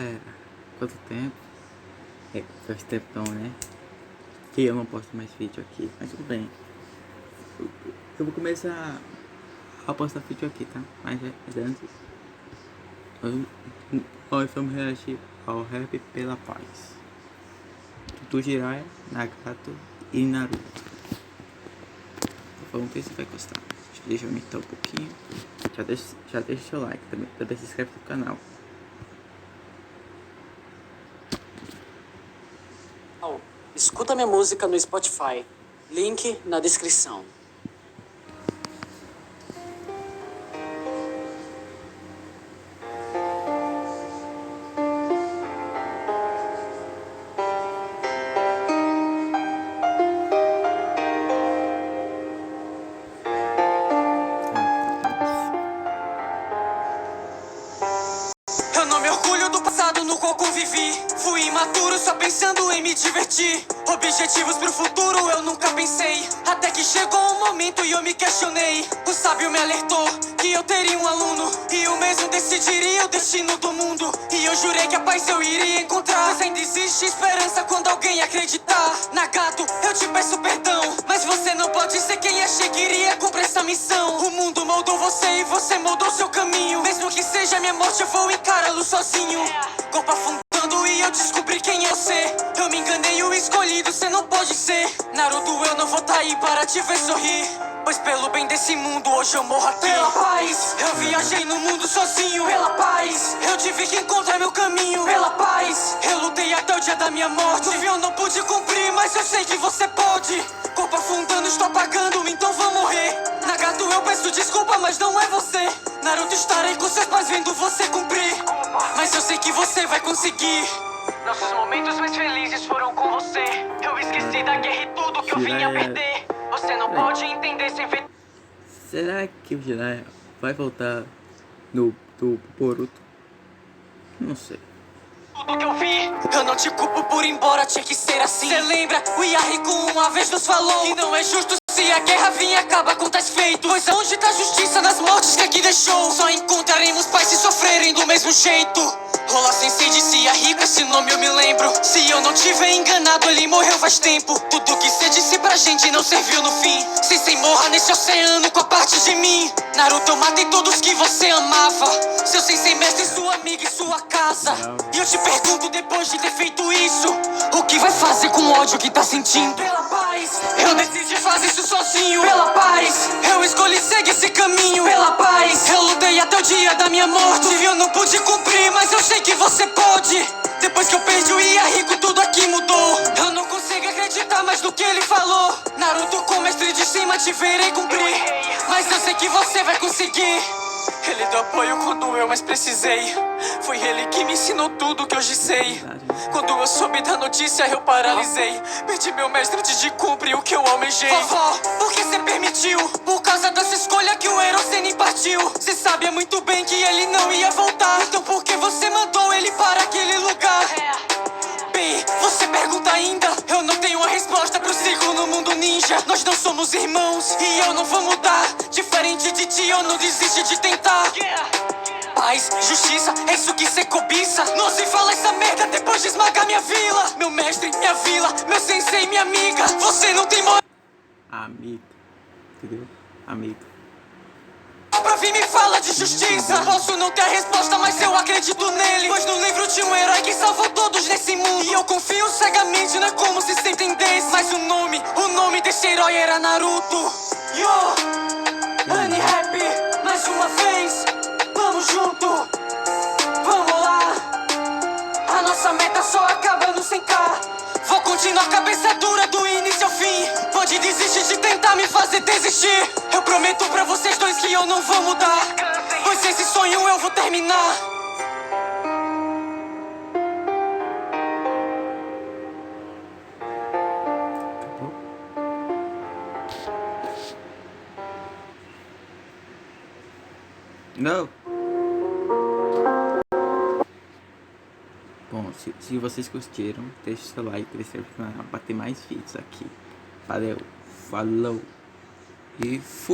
É, quanto tempo? Faz tempão, né? Que eu não posto mais vídeo aqui, mas tudo bem. Eu vou começar a postar vídeo aqui, tá? Mas antes, nós vamos reagir ao Rap pela Paz. Tutu Jiraiya, Nagato e Naruto. Vamos ver se vai gostar. Deixa eu aumentar um pouquinho. Já deixa seu like, também se inscreve no canal. Escuta minha música no Spotify. Link na descrição. Eu não me orgulho do passado no qual convivi. Fui imaturo só pensando em me divertir. Objetivos pro futuro eu nunca pensei. Até que chegou um momento e eu me questionei. O sábio me alertou que eu teria um aluno, e eu mesmo decidiria o destino do mundo. E eu jurei que a paz eu iria encontrar, mas ainda existe esperança quando alguém acreditar. Nagato, eu te peço perdão, mas você não pode ser quem achei que iria cumprir essa missão. O mundo moldou você e você moldou seu caminho. Mesmo que seja minha morte eu vou encará-lo sozinho. Corpo afundando e eu descobri quem é você. Eu me enganei, o escolhido cê não pode ser. Naruto, eu não vou tá aí para te ver sorrir, pois pelo bem desse mundo hoje eu morro aqui. Pela paz, eu viajei no mundo sozinho. Pela paz, eu tive que encontrar meu caminho. Pela paz, eu lutei até o dia da minha morte. No fim eu não pude cumprir, mas eu sei que você pode. Corpo afundando, estou apagando, então vou morrer. Nagato, eu peço desculpa, mas não é você. Naruto, estarei com seus pais vendo você cumprir, mas eu sei que você vai conseguir. Nossos momentos mais felizes foram com você. Eu esqueci da guerra e tudo que eu vinha perder. Você não pode entender sem ver. Será que o Jiraiya vai voltar no Boruto? Não sei. Tudo que eu vi, eu não te culpo por ir embora, tinha que ser assim. Cê lembra? O Yahiko uma vez nos falou que não é justo se a guerra vir e acaba com tais feitos. Pois aonde tá a justiça nas mortes que aqui deixou? Só encontraremos pais se sofrerem do mesmo jeito. Rola Sensei disse Yahiko, esse nome eu me lembro. Se eu não tiver enganado, ele morreu faz tempo. Tudo que cê disse pra gente não serviu no fim. Sensei morra nesse oceano com a parte de mim. Naruto, eu matei todos que você amava. Seu Sensei mestre, sua amiga e sua casa. E eu te pergunto, depois de ter feito isso, o que vai fazer com o ódio que tá sentindo? Pela paz, eu decidi fazer isso sozinho. Pela paz, eu escolhi seguir esse caminho. Pela paz, eu lutei até o dia da minha morte. E eu não pude cumprir, mas eu sei que você pode. Depois que eu perdi o Yahiko, tudo aqui mudou. Eu não consigo acreditar mais no que ele falou. Naruto, com mestre de cima, te verei cumprir, mas eu sei que você vai conseguir. Ele deu apoio quando eu mais precisei. Foi ele que me ensinou tudo que hoje sei. Quando eu soube da notícia eu paralisei. Perdi meu mestre antes de cumprir o que eu almejei. Vovó, por que cê permitiu? Por causa dessa escolha que o Erosenin partiu. Cê sabia muito bem que ele não ia voltar, então por que você mandou ele para aquele lugar? Bem, você pergunta ainda? Eu não tenho a resposta pro ciclo no mundo ninja. Nós não somos irmãos e eu não vou mudar. Diferente de ti, eu não desisto de tentar. Paz, justiça, é isso que cê cobiça. Não se fala essa merda depois de esmagar minha vila. Meu mestre, minha vila, meu sensei, minha amiga. Você não tem moral. Amigo, entendeu? Amigo. Pra vir me fala de justiça. Posso não ter a resposta, mas eu acredito nele. Pois no livro tinha um herói que salvou todos nesse mundo, e eu confio cegamente, não é como se cê entendesse. Mas o nome desse herói era Naruto. Yo, Ani Rap, mais uma vez, vamos junto, vamos lá. A nossa meta só acaba no 100K. Vou continuar cabeça dura do início ao fim. Pode desistir de tentar me fazer desistir. Eu prometo pra vocês dois que eu não vou mudar, pois esse sonho eu vou terminar. Não. Bom, se vocês curtiram, deixe seu like, inscreva no canal para ter mais vídeos aqui. Valeu, falou e fui.